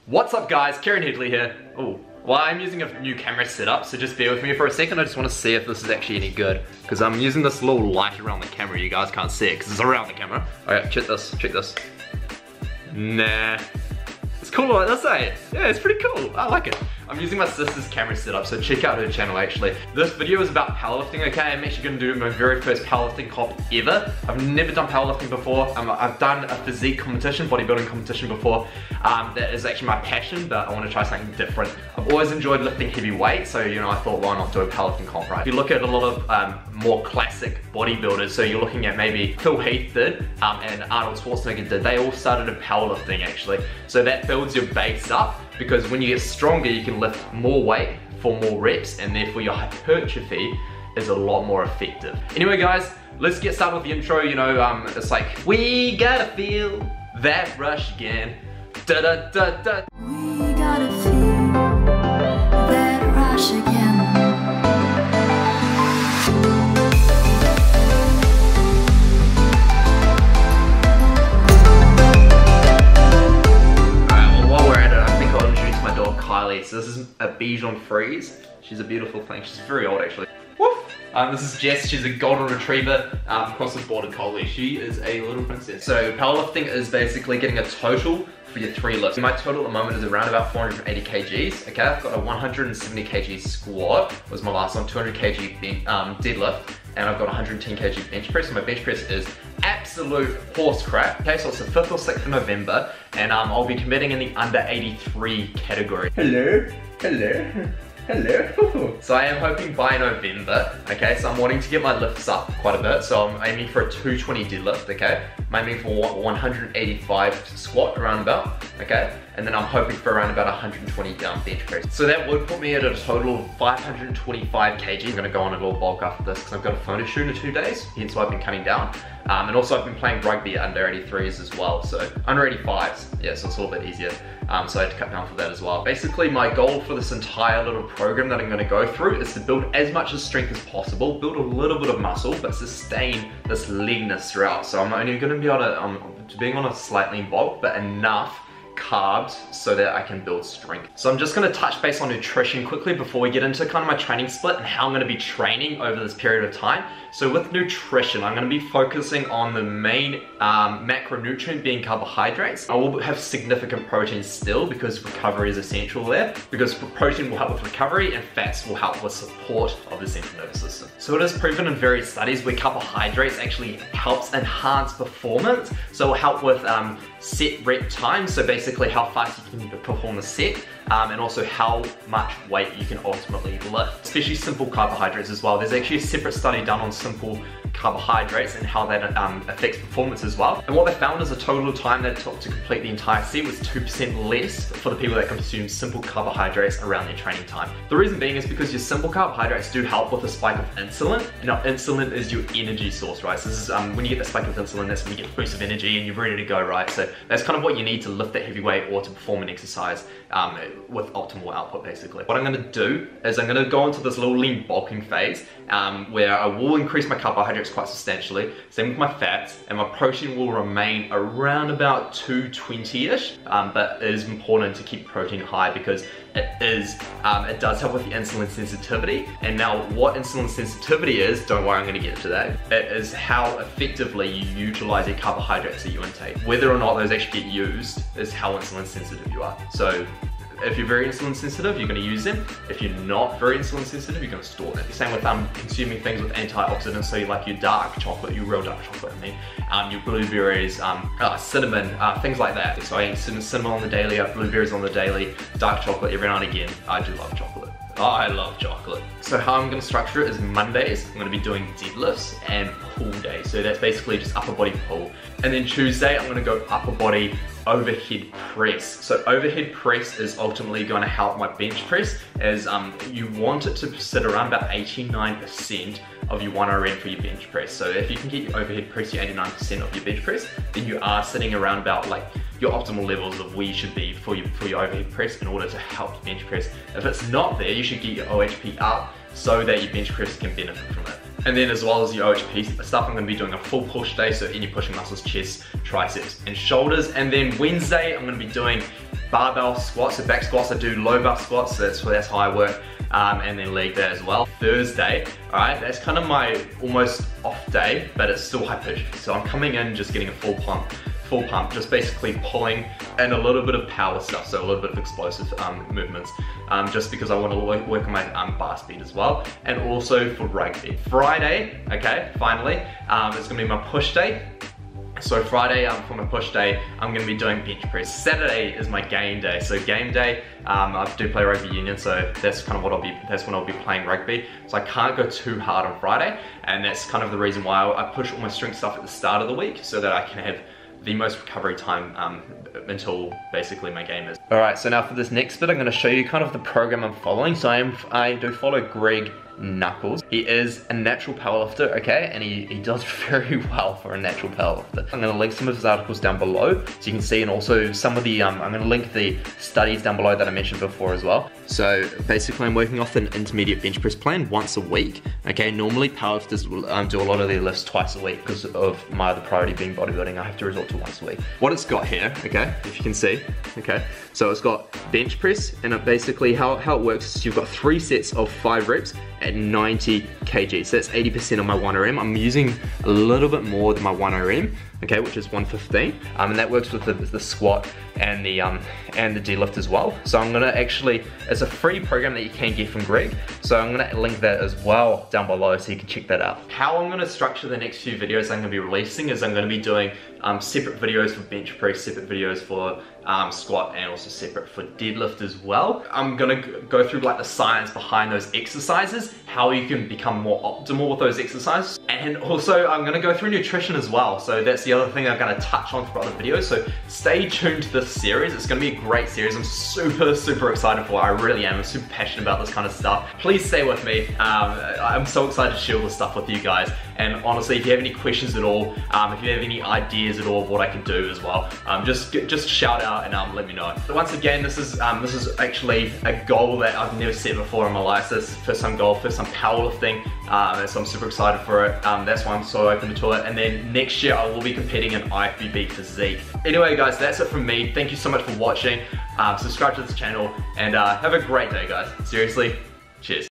What's up guys, Kieran Hedley here. Oh, well I'm using a new camera setup, so just bear with me for a second. I just want to see if this is actually any good. Because I'm using this little light around the camera, you guys can't see it because it's around the camera. Alright, check this. Nah. It's cool like this, eh? Yeah, it's pretty cool, I like it. I'm using my sister's camera setup, so check out her channel actually. This video is about powerlifting, okay? I'm actually gonna do my very first powerlifting comp ever. I've never done powerlifting before. I've done a physique competition, bodybuilding competition before. That is actually my passion, but I wanna try something different. I've always enjoyed lifting heavy weight, so you know, I thought why not do a powerlifting comp, right? If you look at a lot of more classic bodybuilders, so you're looking at maybe Phil Heath did, and Arnold Schwarzenegger did, they all started in powerlifting actually. So that builds your base up, because when you get stronger, you can lift more weight for more reps, and therefore your hypertrophy is a lot more effective. Anyway guys, let's get started with the intro. You know, it's like, we gotta feel that rush again. Da da da da. We gotta feel that rush again. So this is a Bichon Frise. She's a beautiful thing. She's very old actually. Woof! This is Jess. She's a golden retriever, cross the border collie. She is a little princess. So powerlifting is basically getting a total for your 3 lifts. My total at the moment is around about 480 kgs. Okay, I've got a 170 kg squat, was my last one, 200 kg deadlift, and I've got 110 kg bench press. So my bench press is absolute horse crap. Okay, so it's the 5th or 6th of November, and I'll be committing in the under 83 category. Hello. So I am hoping by November, okay, so I'm wanting to get my lifts up quite a bit, so I'm aiming for a 220 deadlift, okay? I'm aiming for 185 squat around about, okay? And then I'm hoping for around about 120 bench press. So that would put me at a total of 525 kg. I'm gonna go on a little bulk after this because I've got a photo shoot in 2 days, hence why I've been cutting down. And also I've been playing rugby at under 83s as well, so under 85s, yeah, so it's a little bit easier. So I had to cut down for that as well. Basically my goal for this entire little program that I'm gonna go through is to build as much of strength as possible, build a little bit of muscle, but sustain this leanness throughout. So I'm only gonna be able to, being on a slightly bulk, but enough carbs so that I can build strength. So I'm just going to touch base on nutrition quickly before we get into kind of my training split and how I'm going to be training over this period of time. So with nutrition, I'm going to be focusing on the main macronutrient being carbohydrates. I will have significant protein still because recovery is essential there, because protein will help with recovery and fats will help with support of the central nervous system. So it is proven in various studies where carbohydrates actually helps enhance performance. So it will help with set rep time, so basically how fast you can perform the set, and also how much weight you can ultimately lift, especially simple carbohydrates as well. There's actually a separate study done on simple carbohydrates and how that affects performance as well. And what they found is the total time that it took to complete the entire set was 2% less for the people that consume simple carbohydrates around their training time. The reason being is because your simple carbohydrates do help with a spike of insulin. Now insulin is your energy source, right? So this is when you get the spike of insulin, that's when you get the boost of energy and you're ready to go, right? So that's kind of what you need to lift that heavy weight or to perform an exercise with optimal output basically. What I'm gonna do is I'm gonna go into this little lean bulking phase where I will increase my carbohydrates quite substantially, same with my fats, and my protein will remain around about 220-ish, but it is important to keep protein high because it does help with the insulin sensitivity. And now what insulin sensitivity is, don't worry, I'm gonna get to that. It is how effectively you utilize the carbohydrates that you intake. Whether or not those actually get used is how insulin sensitive you are. So if you're very insulin sensitive, you're going to use them. If you're not very insulin sensitive, you're going to store them. Same with consuming things with antioxidants, so you like your dark chocolate, your real dark chocolate, your blueberries, cinnamon, things like that. So I eat cinnamon on the daily, I have blueberries on the daily, dark chocolate every now and again. I do love chocolate. I love chocolate. So how I'm going to structure it is Mondays, I'm going to be doing deadlifts and pull days. So that's basically just upper body pull. And then Tuesday, I'm going to go upper body overhead press. So overhead press is ultimately going to help my bench press, as you want it to sit around about 89% of your 1RM for your bench press. So if you can get your overhead press to 89% of your bench press, then you are sitting around about like your optimal levels of where you should be for your overhead press in order to help your bench press. If it's not there, you should get your OHP up so that your bench press can benefit from it. And then as well as your OHP stuff, I'm going to be doing a full push day, so any pushing muscles, chest, triceps and shoulders. And then Wednesday, I'm going to be doing barbell squats, so back squats, I do low butt squats, that's how I work, and then leg day as well. Thursday, all right, that's kind of my almost off day, but it's still hypertrophy. So I'm coming in just getting a full pump, just basically pulling and a little bit of power stuff, so a little bit of explosive movements, just because I want to work on my bar speed as well, and also for rugby. Friday, okay, finally, it's gonna be my push day. So Friday, for my push day, I'm gonna be doing bench press. Saturday is my game day. So game day, I do play rugby union, so that's kind of what that's when I'll be playing rugby. So I can't go too hard on Friday, and that's kind of the reason why I push all my strength stuff at the start of the week, so that I can have the most recovery time until basically my game is. All right, so now for this next bit, I'm gonna show you kind of the program I'm following. So I do follow Greg Nuckols. He is a natural powerlifter, okay, and he does very well for a natural powerlifter. I'm gonna link some of his articles down below so you can see, and also some of the, I'm gonna link the studies down below that I mentioned before as well. So basically I'm working off an intermediate bench press plan once a week, okay. Normally powerlifters will do a lot of their lifts twice a week because of my other priority being bodybuilding. I have to resort to once a week. What it's got here, okay, if you can see, okay, so it's got bench press, and it basically how it works is you've got 3 sets of 5 reps at 90 kg. So that's 80% of my 1RM. I'm using a little bit more than my 1RM, okay, which is 115, and that works with the squat and the deadlift as well. So I'm gonna actually, it's a free program that you can get from Greg, so I'm gonna link that as well down below so you can check that out. How I'm gonna structure the next few videos I'm gonna be releasing is I'm gonna be doing separate videos for bench press, separate videos for squat, and also separate for deadlift as well. I'm gonna go through like the science behind those exercises, how you can become more optimal with those exercises, and also I'm gonna go through nutrition as well. So that's the other thing I'm gonna touch on for other videos, so stay tuned to this series. It's gonna be a great series. I'm super excited for it. I really am. I'm super passionate about this kind of stuff. Please stay with me. I'm so excited to share all this stuff with you guys, and honestly, if you have any questions at all, if you have any ideas at all of what I can do as well, just shout out and let me know. So once again, this is actually a goal that I've never set before in my life. So this is first time goal, first time powerlifting, and so I'm super excited for it. That's why I'm so open to it. And then next year I will be competing in IFBB physique. Anyway guys, that's it from me. Thank you so much for watching. Subscribe to this channel, and have a great day guys. Seriously, cheers.